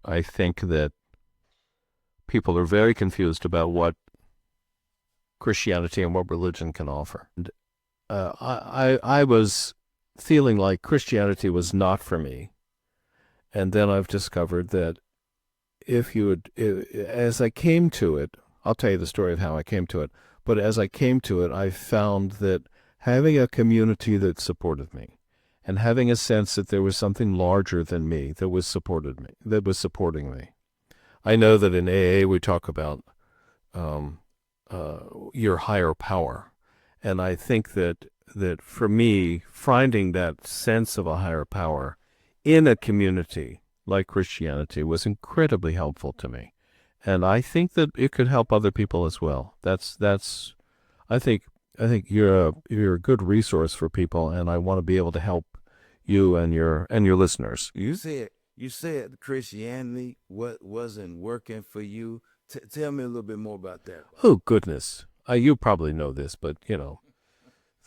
I think that people are very confused about what Christianity and what religion can offer. And, I was feeling like Christianity was not for me, and then I've discovered that if you would, as I came to it, I'll tell you the story of how I came to it. But as I came to it, I found that having a community that supported me, and having a sense that there was something larger than me that was supporting me. I know that in AA we talk about um, your higher power, and I think that for me, finding that sense of a higher power in a community like Christianity was incredibly helpful to me, and I think that it could help other people as well. That's I think you're a good resource for people, and I want to be able to help you and your listeners. You said Christianity what wasn't working for you. Tell me a little bit more about that. Oh goodness, you probably know this, but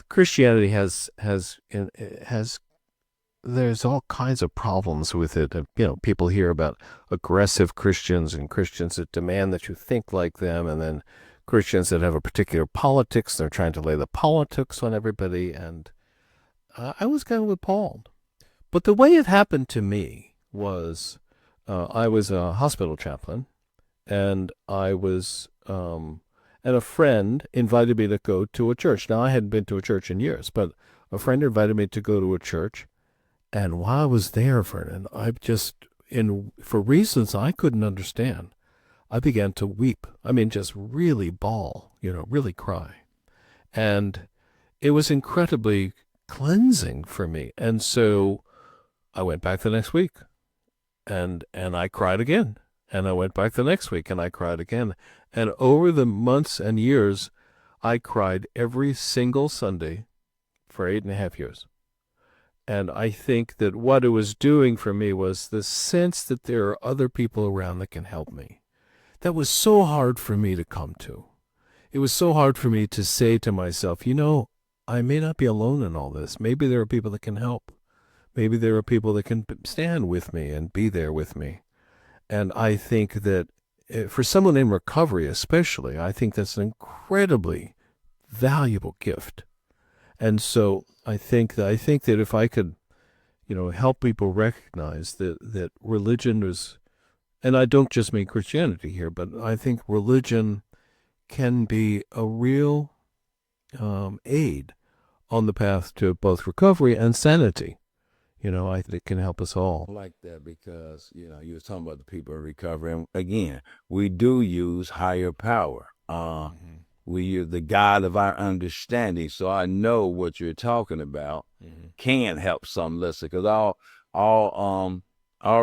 Christianity has there's all kinds of problems with it. People hear about aggressive Christians and Christians that demand that you think like them, and then Christians that have a particular politics. They're trying to lay the politics on everybody, and I was kind of appalled. But the way it happened to me was I was a hospital chaplain, and and a friend invited me to go to a church. Now, I hadn't been to a church in years, but a friend invited me to go to a church. And while I was there, Vernon, for reasons I couldn't understand, I began to weep. I mean, just really bawl, really cry. And it was incredibly cleansing for me. And so I went back the next week and I cried again. And I went back the next week and I cried again. And over the months and years, I cried every single Sunday for 8.5 years. And I think that what it was doing for me was the sense that there are other people around that can help me. That was so hard for me to come to. It was so hard for me to say to myself, I may not be alone in all this. Maybe there are people that can help. Maybe there are people that can stand with me and be there with me. And I think that for someone in recovery, especially, I think that's an incredibly valuable gift. And so I think that if I could, help people recognize that religion is, and I don't just mean Christianity here, but I think religion can be a real aid on the path to both recovery and sanity. I think it can help us all. I like that because you was talking about the people in recovery, and again, we do use higher power. Mm-hmm. We use the God of our understanding. So I know what you're talking about Mm-hmm. can help some listeners because all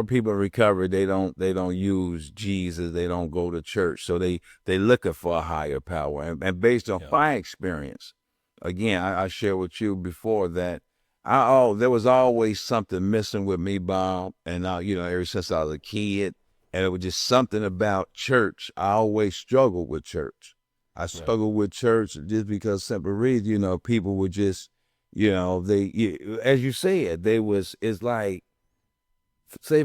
people in recovery they don't use Jesus. They don't go to church. So they looking for a higher power. And based on Yeah. my experience, again, I shared with you before that there was always something missing with me, Bob. And ever since I was a kid, and it was just something about church. I always struggled with church. I Right. struggled with church just because simple reason, people were just, as you said, it's like, say,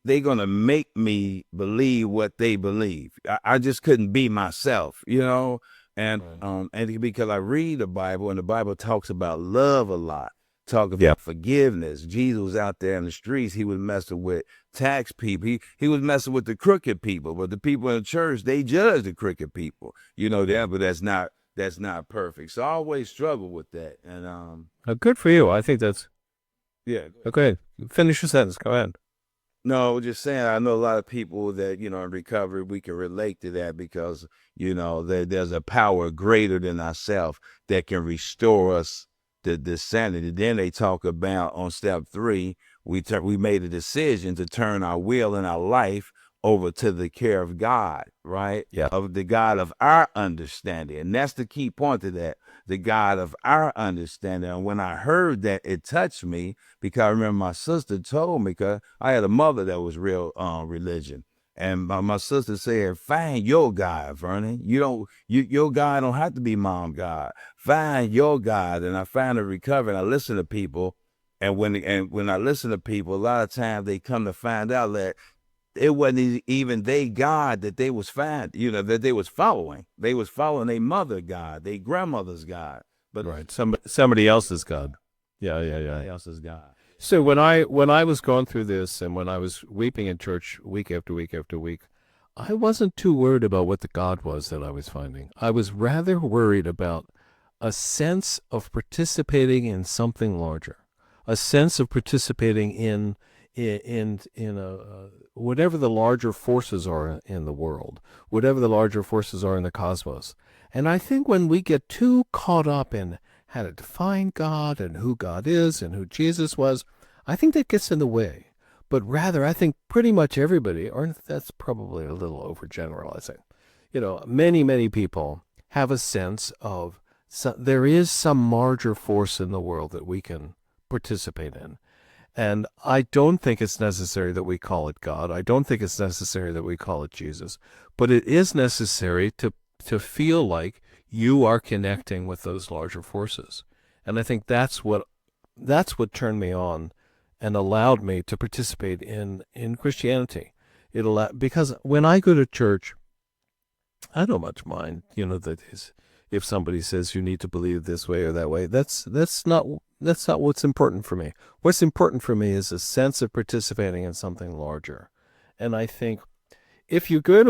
they gonna make me believe what they believe. I just couldn't be myself, and Right. and because I read the Bible and the Bible talks about love a lot, talk about forgiveness. Jesus was out there in the streets. He was messing with tax people. He was messing with the crooked people, but the people in the church they judge the crooked people. Right. That, but that's not perfect. So I always struggle with that, and Good for you. I think that's yeah. okay. Finish your sentence. Go ahead. No, just saying, I know a lot of people that, in recovery, we can relate to that because, there's a power greater than ourselves that can restore us the sanity. Then they talk about on step 3, we made a decision to turn our will and our life over to the care of God, right? Yeah. Of the God of our understanding. And that's the key point to that, the God of our understanding. And when I heard that, it touched me because I remember my sister told me, because I had a mother that was real religion. And my sister said, find your God, Vernon. Your God don't have to be mom God. Find your God. And I found a recovery and I listen to people. And when I listen to people, a lot of times they come to find out that it wasn't even they God that they was that they was following. They was following their mother God, their grandmother's God, but Right. Somebody else's God. Yeah, yeah, yeah. else's God. So when I was going through this and when I was weeping in church week after week after week, I wasn't too worried about what the God was that I was finding. I was rather worried about a sense of participating in something larger, a sense of participating in whatever the larger forces are in the world, whatever the larger forces are in the cosmos. And I think when we get too caught up in how to define God and who God is and who Jesus was, I think that gets in the way. But rather, I think pretty much everybody, or that's probably a little overgeneralizing, many, many people have a sense of there is some larger force in the world that we can participate in. And I don't think it's necessary that we call it God. I don't think it's necessary that we call it Jesus. But it is necessary to feel like you are connecting with those larger forces. And I think that's what turned me on and allowed me to participate in Christianity. Because when I go to church, I don't much mind, that is, if somebody says you need to believe this way or that way. That's not what's important for me. What's important for me is a sense of participating in something larger. And I think if I go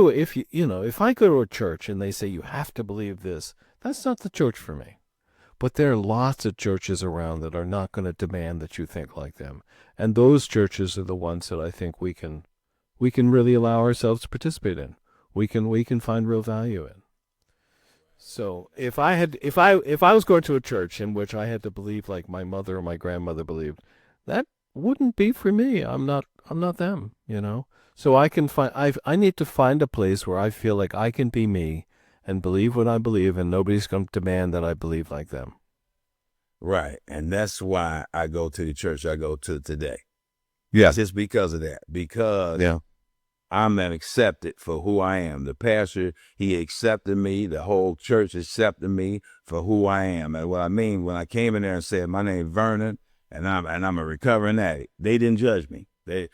to a church and they say you have to believe this, that's not the church for me. But there are lots of churches around that are not going to demand that you think like them. And those churches are the ones that I think we can really allow ourselves to participate in. We can find real value in. So if I was going to a church in which I had to believe like my mother or my grandmother believed, that wouldn't be for me. I'm not them. So I need to find a place where I feel like I can be me and believe what I believe, and nobody's going to demand that I believe like them. Right. And that's why I go to the church I go to today. Yeah. Just because of that. Because Yeah. I'm accepted for who I am. The pastor, he accepted me. The whole church accepted me for who I am. And what I mean, when I came in there and said, my name's Vernon, and I'm a recovering addict, they didn't judge me. Like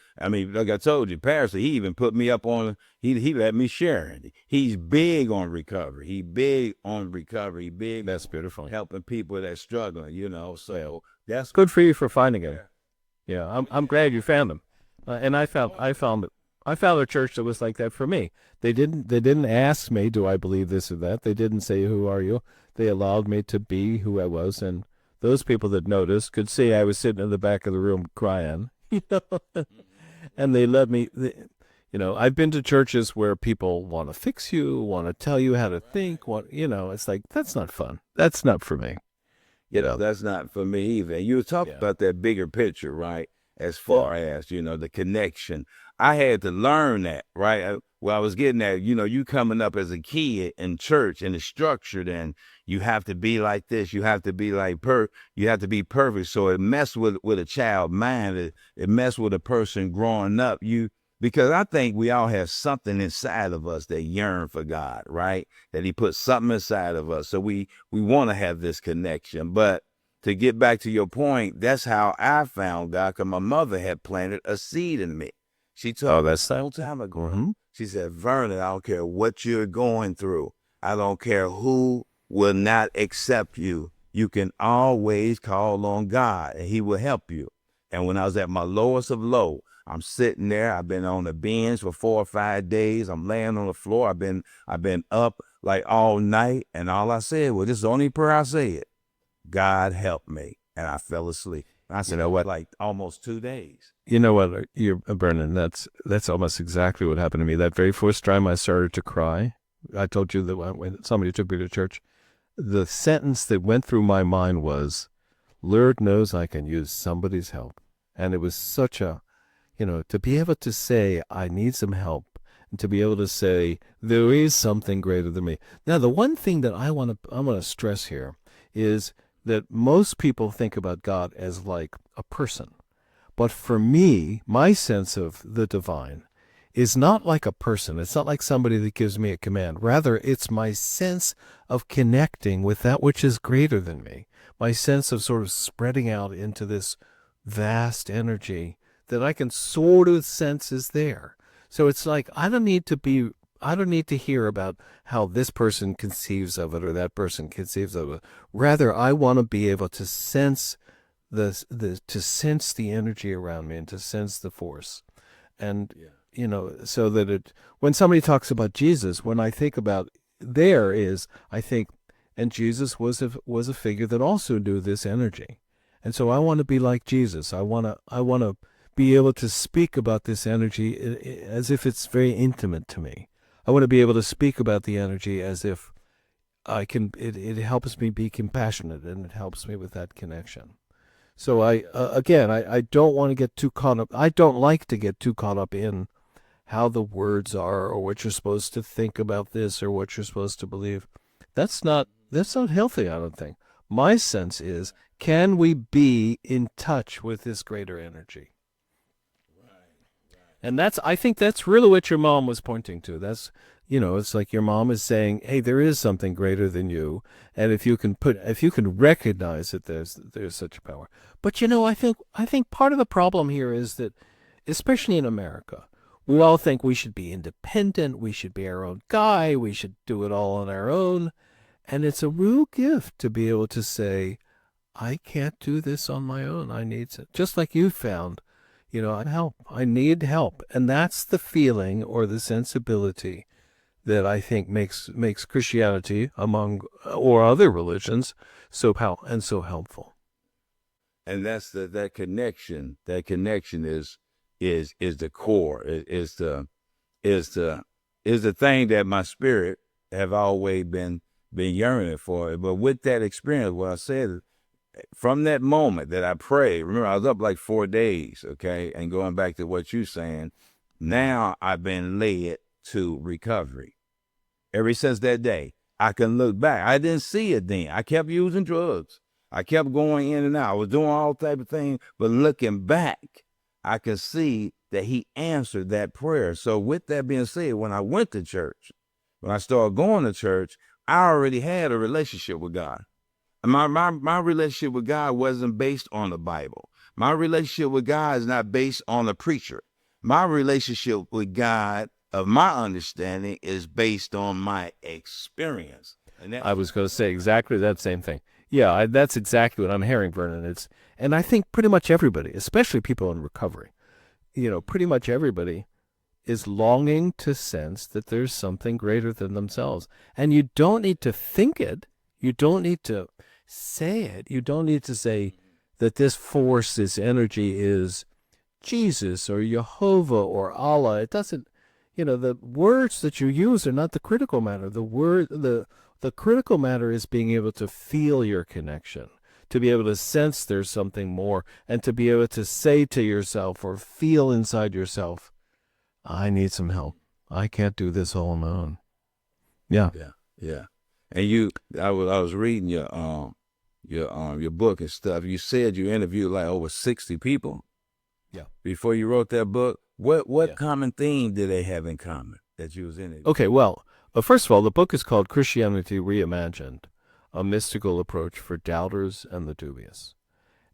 I told you, pastor, he even put me up on, he let me share it. He's big on recovery. He big on recovery. He big. That's beautiful. Helping people that's struggling, So that's good for you for finding him. Yeah, I'm glad you found him. And I found a church that was like that for me. They didn't ask me, do I believe this or that? They didn't say, who are you? They allowed me to be who I was, and those people that noticed could see I was sitting in the back of the room crying, and they let me. I've been to churches where people want to fix you, want to tell you how to think. It's like, that's not fun. That's not for me. That's not for me either. You were talking about that bigger picture, right? As far as, the connection. I had to learn that, right? I was getting at, you coming up as a kid in church and it's structured and you have to be like this. You have to be like you have to be perfect. So it messed with a child mind. It messed with a person growing up. Because I think we all have something inside of us that yearn for God, right? That he put something inside of us. So we want to have this connection. But to get back to your point, that's how I found God, because my mother had planted a seed in me. She told me a long time ago. Mm-hmm. She said, Vernon, I don't care what you're going through. I don't care who will not accept you. You can always call on God and he will help you. And when I was at my lowest of low, I'm sitting there. I've been on the bench for 4 or 5 days. I'm laying on the floor. I've been up like all night. And all I said was, this is the only prayer I said. God help me. And I fell asleep. I said, what? Like almost 2 days. You know what, you're Brennan, that's almost exactly what happened to me. That very first time I started to cry, I told you that when somebody took me to church, the sentence that went through my mind was, Lord knows I can use somebody's help. And it was such a, to be able to say, I need some help, and to be able to say, there is something greater than me. Now, the one thing that I want to stress here is that most people think about God as like a person. But for me, my sense of the divine is not like a person. It's not like somebody that gives me a command. Rather, it's my sense of connecting with that which is greater than me. My sense of sort of spreading out into this vast energy that I can sort of sense is there. So it's like I don't need to hear about how this person conceives of it or that person conceives of it. Rather, I want to be able to sense to sense the energy around me and to sense the force. And Yeah. so that when somebody talks about Jesus, when I think about I think, and Jesus was a figure that also knew this energy. And so I want to be like Jesus. I want to be able to speak about this energy as if it's very intimate to me. I want to be able to speak about the energy as if I can. It helps me be compassionate, and it helps me with that connection. So I don't want to get too caught up. I don't like to get too caught up in how the words are or what you're supposed to think about this or what you're supposed to believe. That's not healthy, I don't think. My sense is, can we be in touch with this greater energy? And I think that's really what your mom was pointing to. It's like your mom is saying, "Hey, there is something greater than you, and if you can recognize that there's such a power." But I think part of the problem here is that, especially in America, we all think we should be independent, we should be our own guy, we should do it all on our own, and it's a real gift to be able to say, "I can't do this on my own. I need to," just like you found. I help. I need help. And that's the feeling or the sensibility that I think makes Christianity among or other religions so helpful. And that's that connection. That connection is the core. Is the is the thing that my spirit have always been yearning for. But with that experience, what I said, from that moment that I prayed, remember I was up like 4 days, okay, and going back to what you're saying, now I've been led to recovery. Ever since that day, I can look back. I didn't see it then. I kept using drugs. I kept going in and out. I was doing all type of things, but looking back, I could see that he answered that prayer. So with that being said, when I went to church, when I started going to church, I already had a relationship with God. My relationship with God wasn't based on the Bible. My relationship with God is not based on the preacher. My relationship with God, of my understanding, is based on my experience. And I that's was going to say exactly that same thing. Yeah, that's exactly what I'm hearing, Vernon. And I think pretty much everybody, especially people in recovery, pretty much everybody is longing to sense that there's something greater than themselves. And you don't need to think it. You don't need to say it. You don't need to say that this force, this energy is Jesus or Jehovah or Allah. It doesn't, the words that you use are not the critical matter. The critical matter is being able to feel your connection, to be able to sense there's something more, and to be able to say to yourself or feel inside yourself, I need some help. I can't do this all alone. Yeah. yeah, yeah. And I was reading your book and stuff. You said you interviewed like over 60 people. Yeah. Before you wrote that book. What Yeah. common theme did they have in common that you was in it? Okay, well, first of all, the book is called Christianity Reimagined, a mystical approach for doubters and the dubious.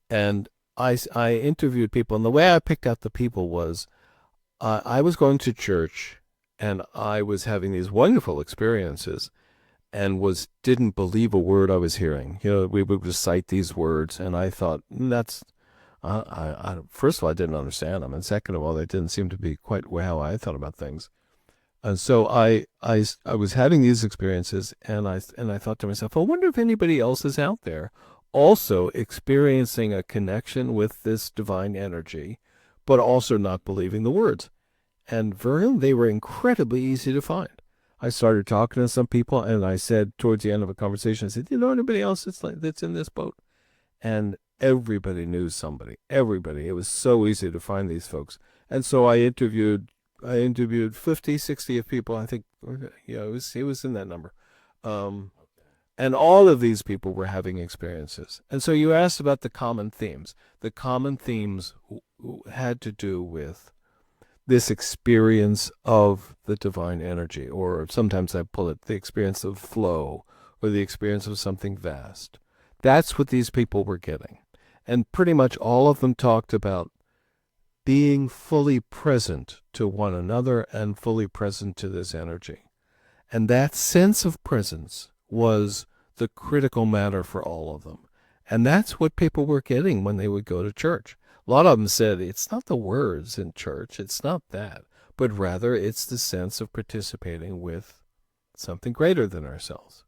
And I interviewed people, and the way I picked out the people was I was going to church, and I was having these wonderful experiences, and didn't believe a word I was hearing. We would recite these words, and I thought, that's first of all, I didn't understand them, and second of all, they didn't seem to be quite how I thought about things. And so I was having these experiences, and I thought to myself, I wonder if anybody else is out there also experiencing a connection with this divine energy, but also not believing the words. And they were incredibly easy to find. I started talking to some people, and I said towards the end of a conversation, I said, "Do you know anybody else that's in this boat?" And everybody knew somebody. Everybody. It was so easy to find these folks. And so I interviewed 50, 60 of people. I think, yeah, it was in that number. Um, and all of these people were having experiences. And so you asked about the common themes. The common themes had to do with this experience of the divine energy, or sometimes I pull it the experience of flow, or the experience of something vast. That's what these people were getting. And pretty much all of them talked about being fully present to one another and fully present to this energy. And that sense of presence was the critical matter for all of them. And that's what people were getting when they would go to church. A lot of them said, it's not the words in church, it's not that, but rather it's the sense of participating with something greater than ourselves.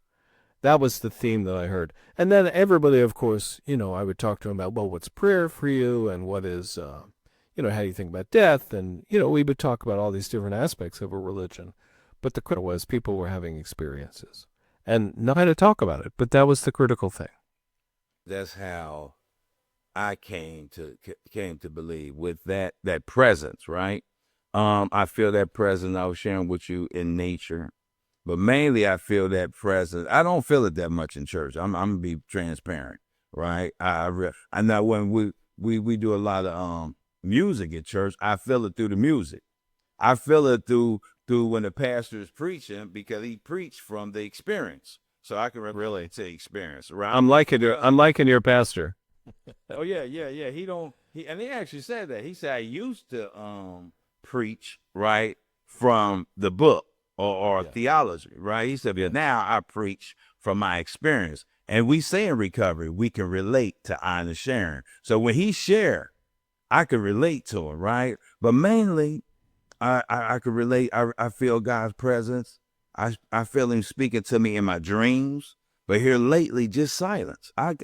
That was the theme that I heard. And then everybody, of course, I would talk to them about, well, what's prayer for you? And what is, how do you think about death? And, we would talk about all these different aspects of a religion. But the critical was people were having experiences and not how to talk about it. But that was the critical thing. That's how I came to believe with that presence, right? I feel that presence I was sharing with you in nature. But mainly, I feel that presence. I don't feel it that much in church. I'm gonna be transparent, right? I know when we do a lot of music at church, I feel it through the music. I feel it through when the pastor is preaching because he preached from the experience, so I can really to experience. Right? I'm liking your pastor. Oh yeah. He actually said that. He said I used to preach right from the book or theology, right? He said, but now I preach from my experience. And we say in recovery, we can relate to honest sharing. So when he shared, I could relate to him, right? But mainly I could relate. I feel God's presence. I feel him speaking to me in my dreams. But here lately, just silence. I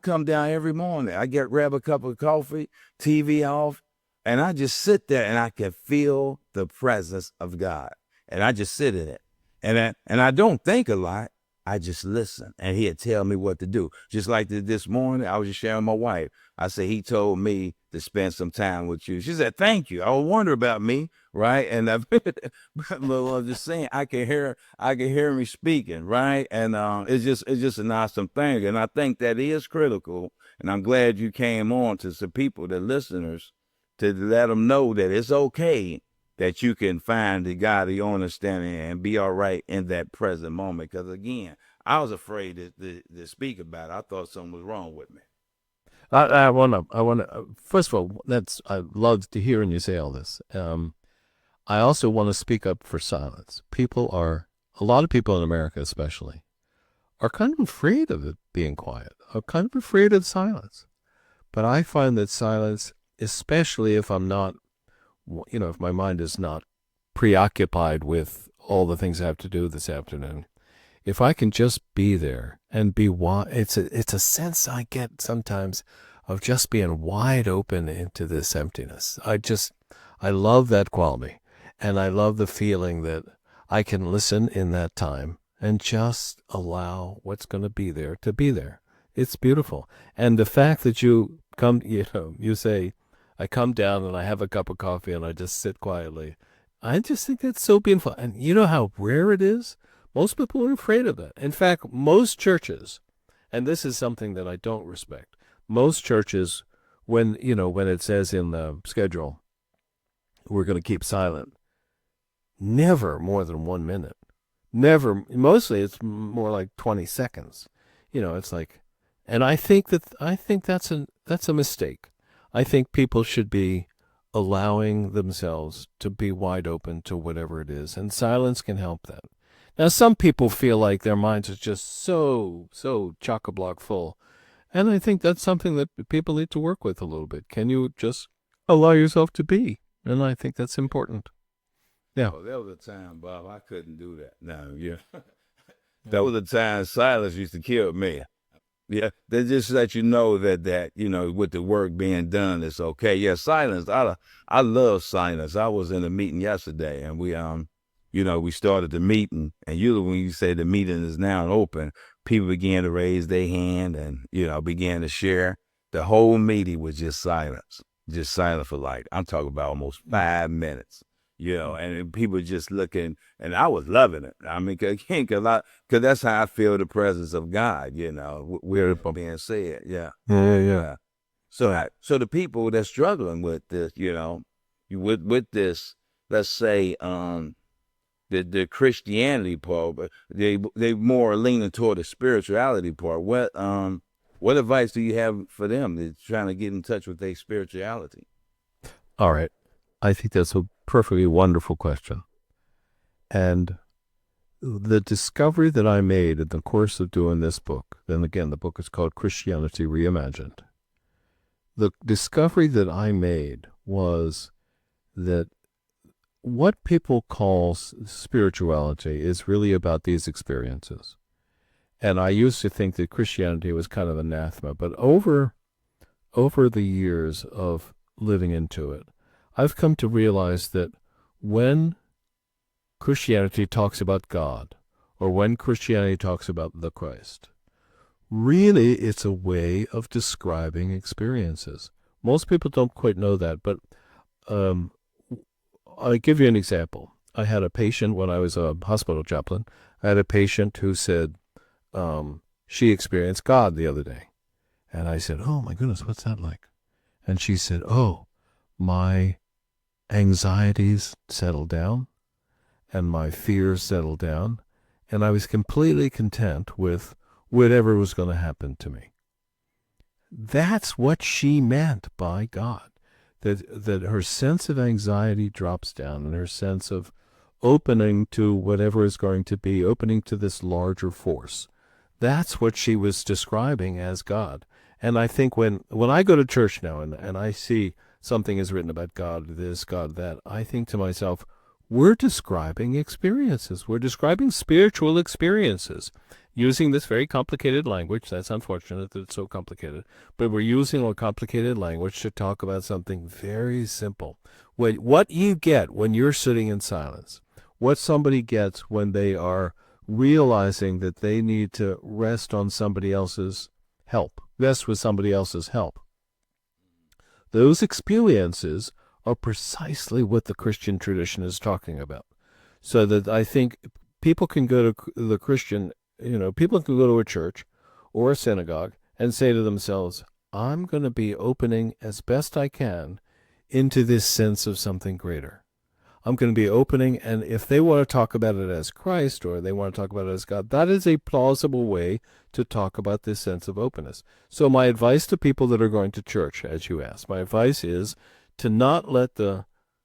come down every morning. I grab a cup of coffee, TV off, and I just sit there and I can feel the presence of God. And I just sit in it. And I don't think a lot. I just listen, and he'd tell me what to do. Just like this morning, I was just sharing with my wife. I said, he told me to spend some time with you. She said, thank you. I was wondering about me, right? And I'm just saying, I can hear me speaking, right? And it's just an awesome thing. And I think that is critical. And I'm glad you came on to some people, the listeners, to let them know that it's okay that you can find the God of your understanding and be all right in that present moment. Because again, I was afraid to speak about it. I thought something was wrong with me. I want to, first of all, I love to hear you say all this. I also want to speak up for silence. A lot of people in America especially, are kind of afraid of it being quiet, are kind of afraid of silence. But I find that silence, especially if I'm not, if my mind is not preoccupied with all the things I have to do this afternoon, if I can just be there and be it's a sense I get sometimes of just being wide open into this emptiness. I love that quality, and I love the feeling that I can listen in that time and just allow what's going to be there to be there. It's beautiful. And the fact that you you say, I come down and I have a cup of coffee and I just sit quietly. I just think that's so beautiful. And you know how rare it is? Most people are afraid of that. In fact, most churches, and this is something that I don't respect, most churches, when it says in the schedule, we're going to keep silent, never more than 1 minute. Never. Mostly it's more like 20 seconds. It's like, and I think that's a mistake. I think people should be allowing themselves to be wide open to whatever it is, and silence can help that. Now, some people feel like their minds are just so chock-a-block full, and I think that's something that people need to work with a little bit. Can you just allow yourself to be? And I think that's important. Yeah. Oh, there was a time, Bob, I couldn't do that. No, yeah. That was a time silence used to kill me. Yeah, they just let you know that with the work being done, it's okay. Yeah, silence. I love silence. I was in a meeting yesterday, and we started the meeting, and usually when you say the meeting is now open, people began to raise their hand and began to share. The whole meeting was just silent for like I'm talking about almost 5 minutes. And people just looking, and I was loving it. I mean, because that's how I feel the presence of God. We're being said, yeah. Yeah. So the people that's struggling with this, with this, let's say, the Christianity part, but they more leaning toward the spirituality part. What advice do you have for them that's trying to get in touch with their spirituality? All right. I think that's a perfectly wonderful question. And the discovery that I made in the course of doing this book, then again, the book is called Christianity Reimagined. The discovery that I made was that what people call spirituality is really about these experiences. And I used to think that Christianity was kind of anathema, but over the years of living into it, I've come to realize that when Christianity talks about God, or when Christianity talks about the Christ, really it's a way of describing experiences. Most people don't quite know that, but um, I'll give you an example. I had a patient when I was a hospital chaplain. I had a patient who said she experienced God the other day. And I said, "Oh my goodness, what's that like?" And she said, "Oh, my anxieties settled down and my fears settled down. And I was completely content with whatever was going to happen to me." That's what she meant by God. That her sense of anxiety drops down and her sense of opening to whatever is going to be, opening to this larger force. That's what she was describing as God. And I think when I go to church now and I see something is written about God this, God that, I think to myself, we're describing experiences. We're describing spiritual experiences using this very complicated language. That's unfortunate that it's so complicated. But we're using a complicated language to talk about something very simple. What you get when you're sitting in silence, what somebody gets when they are realizing that they need to rest on somebody else's help, rest with somebody else's help. Those experiences are precisely what the Christian tradition is talking about. So that I think people can go to the Christian, people can go to a church or a synagogue and say to themselves, I'm going to be opening as best I can into this sense of something greater. I'm going to be opening, and if they want to talk about it as Christ or they want to talk about it as God, that is a plausible way to talk about this sense of openness. So my advice to people that are going to church, as you asked, my advice is to not let the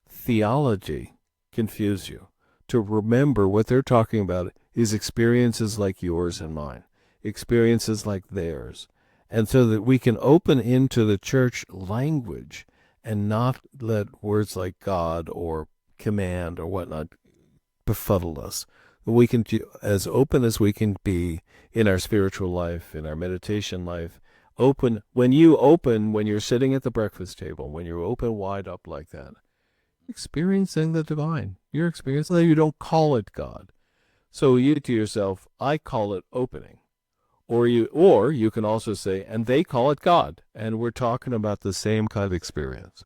theology confuse you, to remember what they're talking about is experiences like yours and mine, experiences like theirs, and so that we can open into the church language and not let words like God or command or whatnot befuddle us. We can, as open as we can be in our spiritual life, in our meditation life, open. When you're sitting at the breakfast table, when you're open wide up like that, experiencing the divine. You're experiencing that. You don't call it God. So you to yourself, I call it opening. Or you can also say, and they call it God. And we're talking about the same kind of experience.